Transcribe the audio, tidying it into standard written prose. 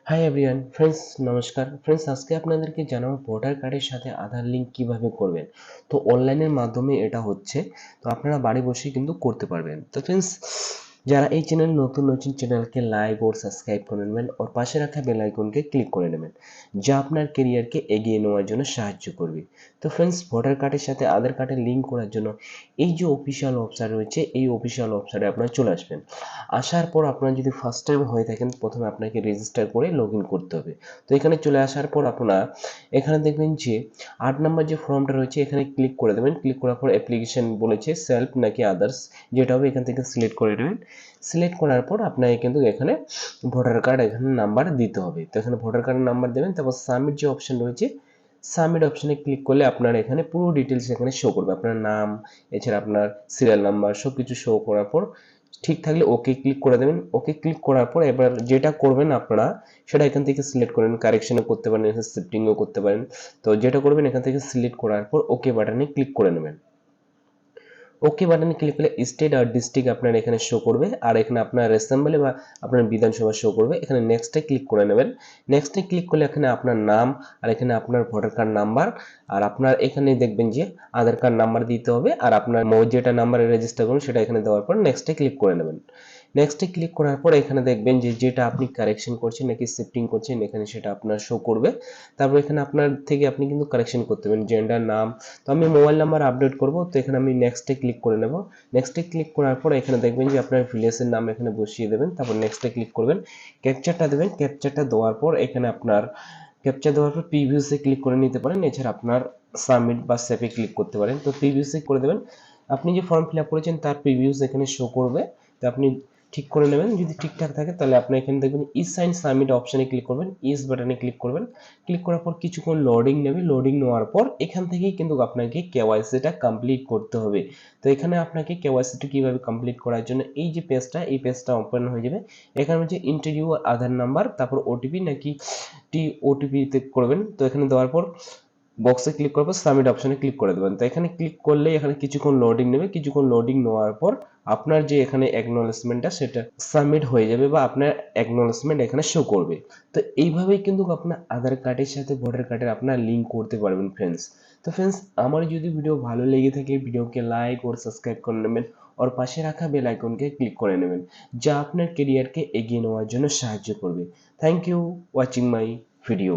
Hi everyone friends, নমস্কার friends. আজকে আপনাদেরকে জানাবো ভোটার কার্ডের সাথে আধার লিঙ্ক কিভাবে করবেন। তো অনলাইনের মাধ্যমে এটা হচ্ছে, তো আপনারা বাড়ি বসে কিন্তু করতে পারবেন। তো ফ্রেন্ডস, যারা এই চ্যানেল নতুন চ্যানেলকে লাইক ও সাবস্ক্রাইব করে নেবেন और পাশে রাখা বেল আইকনকে ক্লিক করে নেবেন, যা আপনার কেরিয়ারকে এগিয়ে নেওয়ার জন্য সাহায্য করবে। তো ফ্রেন্ডস, ভোটার কার্ডের সাথে আধার কার্ডের লিঙ্ক করার জন্য এই যে অফিসিয়াল ওয়েবসাইট রয়েছে, এই অফিসিয়াল ওয়েবসাইটে আপনারা চলে আসবেন। আসার পর আপনারা যদি ফার্স্ট টাইম হয়ে থাকেন, প্রথমে আপনাকে রেজিস্টার করে লগ ইন করতে হবে। তো এখানে চলে আসার পর আপনারা এখানে দেখবেন যে ৮ নম্বর যে ফর্মটা রয়েছে, এখানে ক্লিক করে দেবেন। ক্লিক করার পর অ্যাপ্লিকেশন বলেছে সেলফ নাকি আদার্স, যেটা হবে এখান থেকে সিলেক্ট করে নেবেন। সিলেক্ট করার পর আপনাকে কিন্তু এখানে ভোটার কার্ড এখানে নাম্বার দিতে হবে। তো এখানে ভোটার কার্ডের নাম্বার দেবেন, তারপর সাবমিট যে অপশন রয়েছে, সাবমিট অপশনে ক্লিক করলে আপনার এখানে পুরো ডিটেলস এখানে শো করবে। আপনার নাম, এছাড়া আপনার সিরিয়াল নাম্বার সব কিছু শো করার পর ঠিক থাকলে ওকে ক্লিক করে দেবেন। ওকে ক্লিক করার পর এবার যেটা করবেন আপনারা সেটা এখান থেকে সিলেক্ট করেন। কারেকশনও করতে পারেন, শিফটিংও করতে পারেন। তো যেটা করবেন এখান থেকে সিলেক্ট করার পর ওকে বাটনে ক্লিক করে নেবেন। ওকে বাটনে ক্লিক করলে স্টেট আর ডিস্ট্রিক্ট আপনার এখানে শো করবে, আর এখানে আপনার অ্যাসেম্বলি বা আপনার বিধানসভা শো করবে। এখানে নেক্সটে ক্লিক করে নেবেন। নেক্সটে ক্লিক করলে এখানে আপনার নাম, আর এখানে আপনার ভোটার কার্ড নাম্বার, আর আপনার এখানে দেখবেন যে আধার কার্ড নাম্বার দিতে হবে, আর আপনার যেটা নাম্বারে রেজিস্টার করুন সেটা এখানে দেওয়ার পর নেক্সটে ক্লিক করে নেবেন। নেক্সটে ক্লিক করার পর এখানে দেখবেন যে যেটা আপনি কারেকশন করছেন নাকি শিফটিং করছেন, এখানে সেটা আপনার শো করবে। তারপর এখানে আপনার থেকে আপনি কিন্তু কারেকশন করতে পারেন, জেন্ডার, নাম। তো আমি মোবাইল নাম্বার আপডেট করব, তো এখানে আমি নেক্সটে ক্লিক করে নেব। নেক্সটে ক্লিক করার পর এখানে দেখবেন যে আপনার ভিলেজের নাম এখানে বসিয়ে দেবেন, তারপর নেক্সটে ক্লিক করবেন। ক্যাপচারটা দেবেন। ক্যাপচারটা দেওয়ার পর এখানে আপনার ক্যাপচার দেওয়ার পর প্রিভিউসে ক্লিক করে নিতে পারেন, এছাড়া আপনার সাবমিট বা সেভে ক্লিক করতে পারেন। তো প্রিভিউসে করে দেবেন। আপনি যে ফর্ম ফিল আপ করেছেন তার প্রিভিউস এখানে শো করবে। তো আপনি ঠিক করে নেবেন। যদি ঠিকঠাক থাকে তাহলে আপনি এখানে দেখবেন ই সাইন সাবমিট অপশনে ক্লিক করবেন, ইস বাটনে ক্লিক করবেন। ক্লিক করার পর কিছুক্ষণ লোডিং নেবে। লোডিং নেওয়ার পর এখান থেকেই কিন্তু আপনাকে কেওয়াইসিটা কমপ্লিট করতে হবে। তো এখানে আপনাকে কেওয়াইসিটা কিভাবে কমপ্লিট করার জন্য এই যে পেজটা, এই পেজটা ওপেন হয়ে যাবে। এখানে হচ্ছে ইন্টারভিউ, আধার নাম্বার, তারপর ওটিপি নাকি ওটিপিতে করবেন। তো এখানে দেওয়ার পর বক্সে ক্লিক করার পর সাবমিট অপশনে ক্লিক করে দেবেন। তো এখানে ক্লিক করলে এখানে কিছুক্ষণ লোডিং নেবে। কিছুক্ষণ লোডিং নেওয়ার পর আপনার যে এখানে অ্যাকনলেজমেন্টটা সেটা সাবমিট হয়ে যাবে, বা আপনার অ্যাকনলেজমেন্ট এখানে শো করবে। তো এইভাবেই কিন্তু আপনার আধার কার্ডের সাথে ভোটার কার্ডের আপনার লিঙ্ক করতে পারবেন ফ্রেন্ডস। তো ফ্রেন্ডস, আমার যদি ভিডিও ভালো লেগে থাকে ভিডিওকে লাইক और সাবস্ক্রাইব করে নেবেন, और পাশে রাখা বেল আইকনকে ক্লিক করে নেবেন, যা আপনার কেরিয়ারকে এগিয়ে নেওয়ার জন্য সাহায্য করবে। Thank you watching my video.